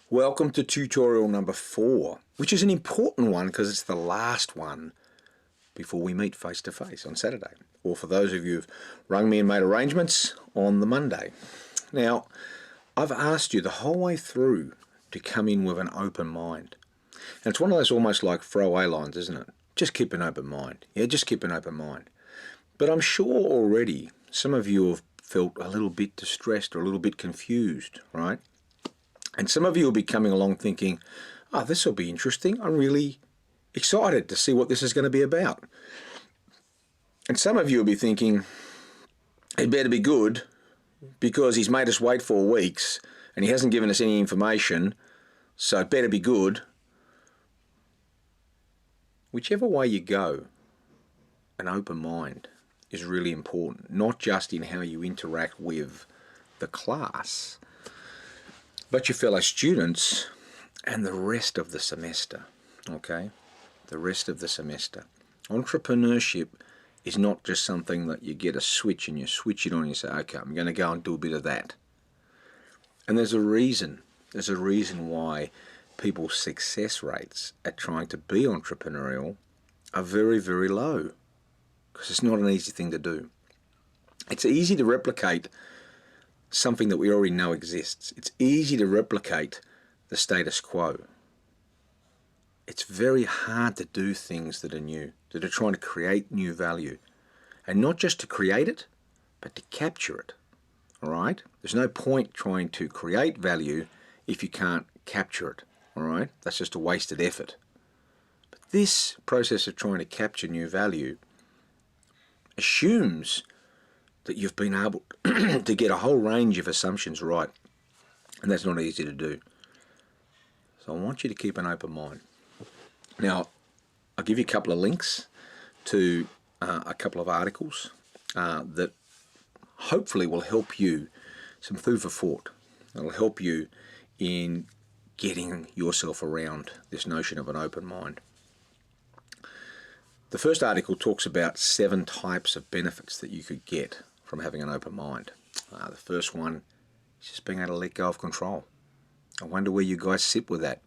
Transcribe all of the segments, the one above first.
Welcome to tutorial number 4, which is an important one because it's the last one before we meet face to face on Saturday, or for those of you who've rung me and made arrangements on the Monday. Now, I've asked you the whole way through to come in with an open mind. And it's one of those almost like throwaway lines, isn't it? Just keep an open mind. Yeah, just keep an open mind. But I'm sure already some of you have felt a little bit distressed or a little bit confused, right? And some of you will be coming along thinking, oh, this will be interesting. I'm really excited to see what this is going to be about. And some of you will be thinking, it better be good because he's made us wait 4 weeks and he hasn't given us any information, so it better be good. Whichever way you go, an open mind is really important, not just in how you interact with the class, but your fellow students and the rest of the semester, okay? The rest of the semester. Entrepreneurship is not just something that you get a switch and you switch it on and you say, okay, I'm going to go and do a bit of that. And there's a reason. There's a reason why people's success rates at trying to be entrepreneurial are very, very low, because it's not an easy thing to do. It's easy to replicate something that we already know exists. It's easy to replicate the status quo. It's very hard to do things that are new, that are trying to create new value. And not just to create it, but to capture it. All right? There's no point trying to create value if you can't capture it. All right? That's just a wasted effort. But this process of trying to capture new value assumes that you've been able to get a whole range of assumptions right, and that's not easy to do. So I want you to keep an open mind. Now, I'll give you a couple of links to a couple of articles that hopefully will help you, some food for thought. It'll help you in getting yourself around this notion of an open mind. The first article talks about 7 types of benefits that you could get from having an open mind. The first one is just being able to let go of control. I wonder where you guys sit with that.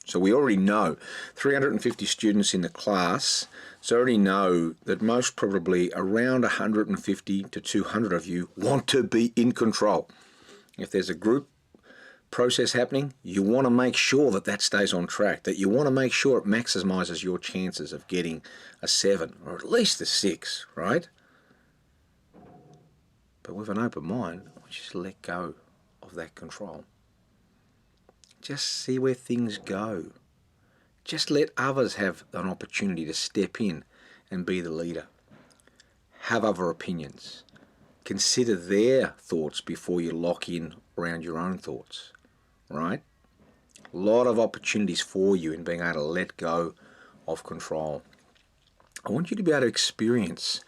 So we already know 350 students in the class, so already know that most probably around 150 to 200 of you want to be in control. If there's a group process happening, you want to make sure that that stays on track, that you want to make sure it maximizes your chances of getting a 7 or at least a 6, right? But with an open mind, just let go of that control. Just see where things go. Just let others have an opportunity to step in and be the leader. Have other opinions. Consider their thoughts before you lock in around your own thoughts, right? A lot of opportunities for you in being able to let go of control. I want you to be able to experience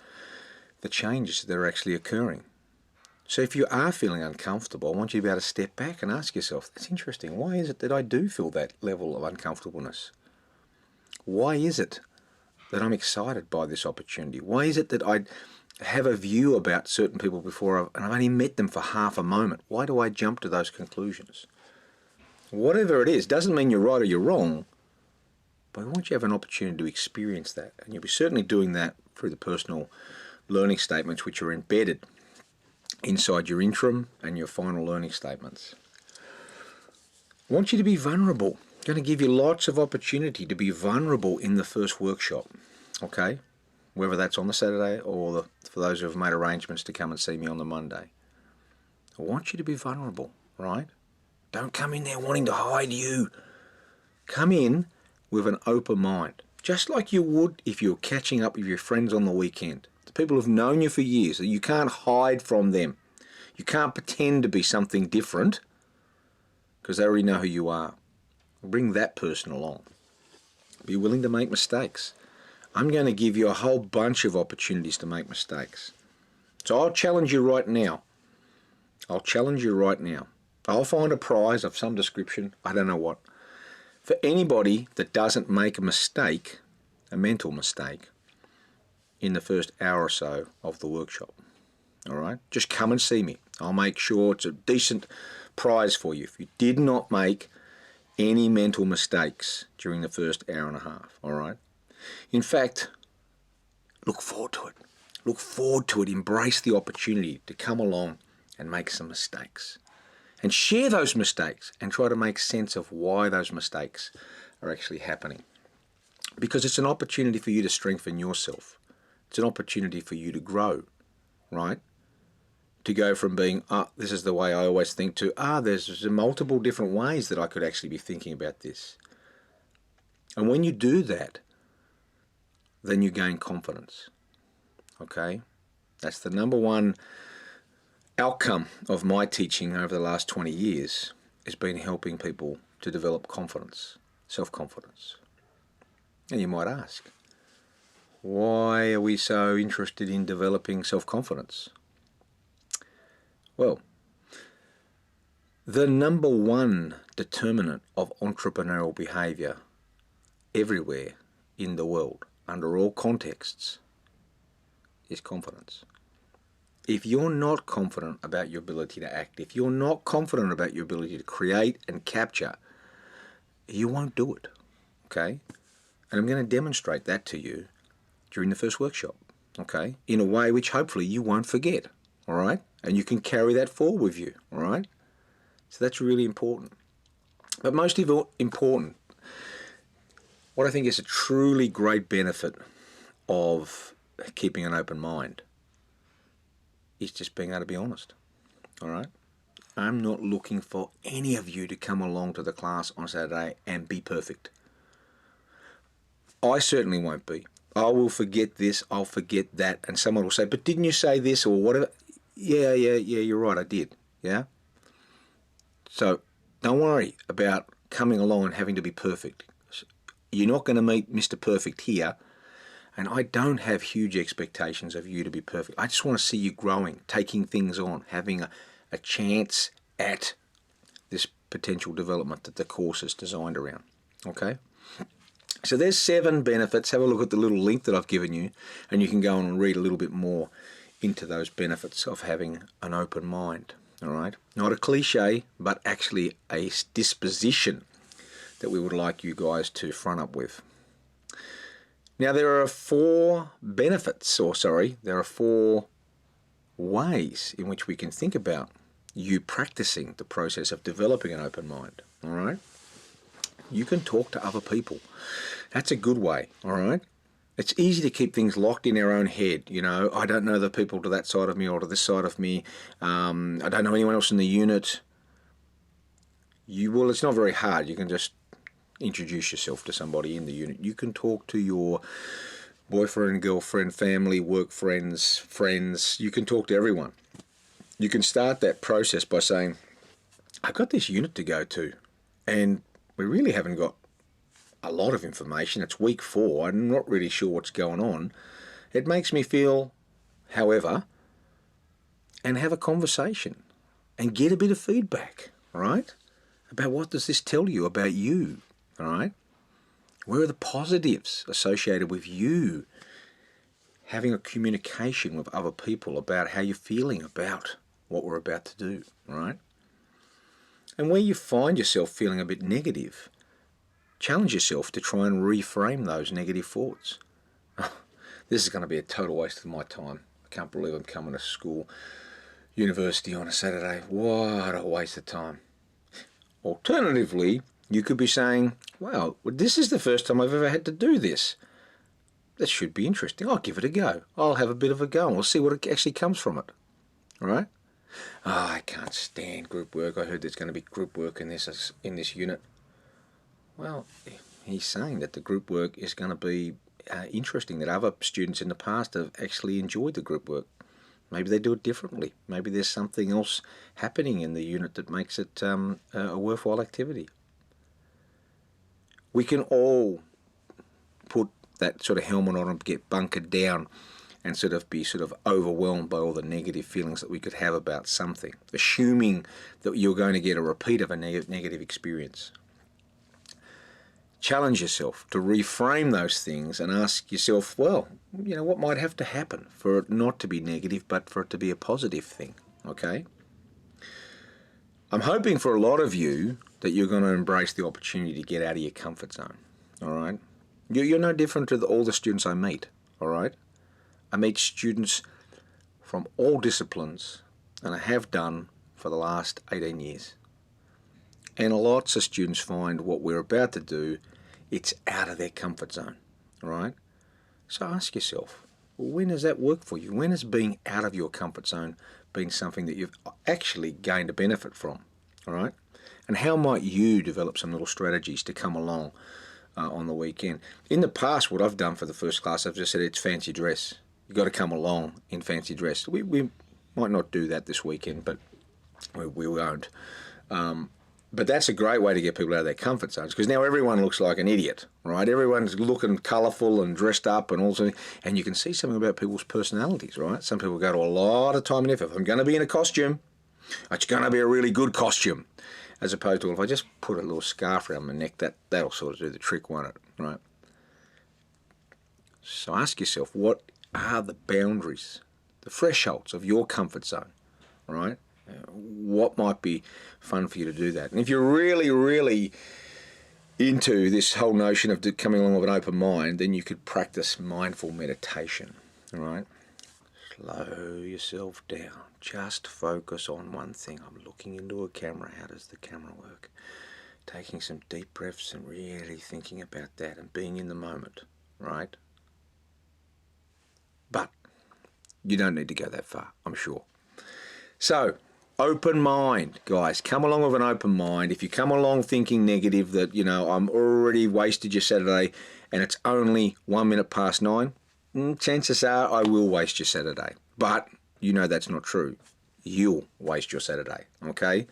the changes that are actually occurring. So if you are feeling uncomfortable, I want you to be able to step back and ask yourself, that's interesting, why is it that I do feel that level of uncomfortableness? Why is it that I'm excited by this opportunity? Why is it that I have a view about certain people before and I've only met them for half a moment? Why do I jump to those conclusions? Whatever it is, doesn't mean you're right or you're wrong, but I want you to have an opportunity to experience that. And you'll be certainly doing that through the personal learning statements, which are embedded inside your interim and your final learning statements. I want you to be vulnerable. I'm going to give you lots of opportunity to be vulnerable in the first workshop, okay? Whether that's on the Saturday or for those who have made arrangements to come and see me on the Monday. I want you to be vulnerable, right? Don't come in there wanting to hide you. Come in with an open mind, just like you would if you were catching up with your friends on the weekend. The people who've known you for years, that you can't hide from them. You can't pretend to be something different because they already know who you are. Bring that person along. Be willing to make mistakes. I'm going to give you a whole bunch of opportunities to make mistakes. So I'll challenge you right now. I'll challenge you right now. I'll find a prize of some description, I don't know what, for anybody that doesn't make a mistake, a mental mistake, in the first hour or so of the workshop. All right? Just come and see me. I'll make sure it's a decent prize for you. If you did not make any mental mistakes during the first hour and a half, all right? In fact, look forward to it. Look forward to it. Embrace the opportunity to come along and make some mistakes. And share those mistakes and try to make sense of why those mistakes are actually happening. Because it's an opportunity for you to strengthen yourself. It's an opportunity for you to grow, right? To go from being, this is the way I always think, to, there's multiple different ways that I could actually be thinking about this. And when you do that, then you gain confidence, okay? That's the number one outcome of my teaching over the last 20 years, has been helping people to develop confidence, self-confidence. And you might ask, why are we so interested in developing self-confidence? Well, the number one determinant of entrepreneurial behavior everywhere in the world, under all contexts, is confidence. If you're not confident about your ability to act, if you're not confident about your ability to create and capture, you won't do it, okay? And I'm going to demonstrate that to you during the first workshop, okay? In a way which hopefully you won't forget, all right? And you can carry that forward with you, all right? So that's really important. But most important, what I think is a truly great benefit of keeping an open mind is just being able to be honest, all right? I'm not looking for any of you to come along to the class on Saturday and be perfect. I certainly won't be. I will forget this, I'll forget that, and someone will say, but didn't you say this or whatever? Yeah, you're right, I did, yeah? So don't worry about coming along and having to be perfect. You're not going to meet Mr. Perfect here, and I don't have huge expectations of you to be perfect. I just want to see you growing, taking things on, having a chance at this potential development that the course is designed around, okay? So there's 7 benefits. Have a look at the little link that I've given you, and you can go on and read a little bit more into those benefits of having an open mind, all right? Not a cliche, but actually a disposition that we would like you guys to front up with. Now there are 4 benefits, there are 4 ways in which we can think about you practicing the process of developing an open mind, all right? You can talk to other people. That's a good way, all right? It's easy to keep things locked in our own head. You know, I don't know the people to that side of me or to this side of me. I don't know anyone else in the unit. Well, it's not very hard. You can just introduce yourself to somebody in the unit. You can talk to your boyfriend, girlfriend, family, work friends. You can talk to everyone. You can start that process by saying, I've got this unit to go to, and we really haven't got a lot of information. It's week 4. I'm not really sure what's going on. It makes me feel, however, and have a conversation and get a bit of feedback, all right? About what does this tell you about you, all right? Where are the positives associated with you having a communication with other people about how you're feeling about what we're about to do, all right? And where you find yourself feeling a bit negative, challenge yourself to try and reframe those negative thoughts. This is going to be a total waste of my time. I can't believe I'm coming to school, university on a Saturday. What a waste of time. Alternatively, you could be saying, wow, this is the first time I've ever had to do this. That should be interesting. I'll give it a go. I'll have a bit of a go and we'll see what actually comes from it. All right? I can't stand group work. I heard there's going to be group work in this unit. Well, he's saying that the group work is going to be interesting, that other students in the past have actually enjoyed the group work. Maybe they do it differently. Maybe there's something else happening in the unit that makes it a worthwhile activity. We can all put that sort of helmet on and get bunkered down and be overwhelmed by all the negative feelings that we could have about something, assuming that you're going to get a repeat of a negative experience. Challenge yourself to reframe those things and ask yourself, well, you know, what might have to happen for it not to be negative, but for it to be a positive thing, okay? I'm hoping for a lot of you that you're going to embrace the opportunity to get out of your comfort zone, all right? You're no different to all the students I meet, all right? I meet students from all disciplines, and I have done for the last 18 years. And lots of students find what we're about to do, it's out of their comfort zone, all right? So ask yourself, when does that work for you? When has being out of your comfort zone been something that you've actually gained a benefit from, all right? And how might you develop some little strategies to come along on the weekend? In the past, what I've done for the first class, I've just said it's fancy dress. You've got to come along in fancy dress. We might not do that this weekend, but we won't. But that's a great way to get people out of their comfort zones, because now everyone looks like an idiot, right? Everyone's looking colourful and dressed up and all sorts, and you can see something about people's personalities, right? Some people go to a lot of time and effort. If I'm going to be in a costume, it's going to be a really good costume, as opposed to, well, if I just put a little scarf around my neck, that'll sort of do the trick, won't it, right? So ask yourself, what are the boundaries, the thresholds of your comfort zone, right? What might be fun for you to do that? And if you're really, really into this whole notion of coming along with an open mind, then you could practice mindful meditation, all right? Slow yourself down. Just focus on one thing. I'm looking into a camera. How does the camera work? Taking some deep breaths and really thinking about that and being in the moment, right? But you don't need to go that far, I'm sure. So, open mind, guys. Come along with an open mind. If you come along thinking negative that, I'm already wasted your Saturday and it's only 1 minute past 9, chances are I will waste your Saturday. But that's not true. You'll waste your Saturday, okay?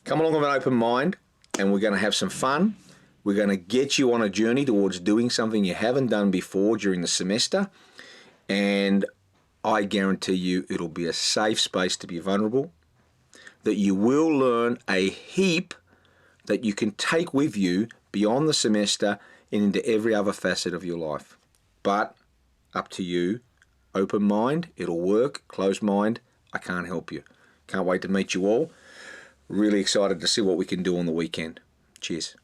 Come along with an open mind and we're going to have some fun. We're going to get you on a journey towards doing something you haven't done before during the semester. And I guarantee you it'll be a safe space to be vulnerable, that you will learn a heap that you can take with you beyond the semester and into every other facet of your life. But up to you. Open mind, it'll work. Closed mind, I can't help you. Can't wait to meet you all. Really excited to see what we can do on the weekend. Cheers.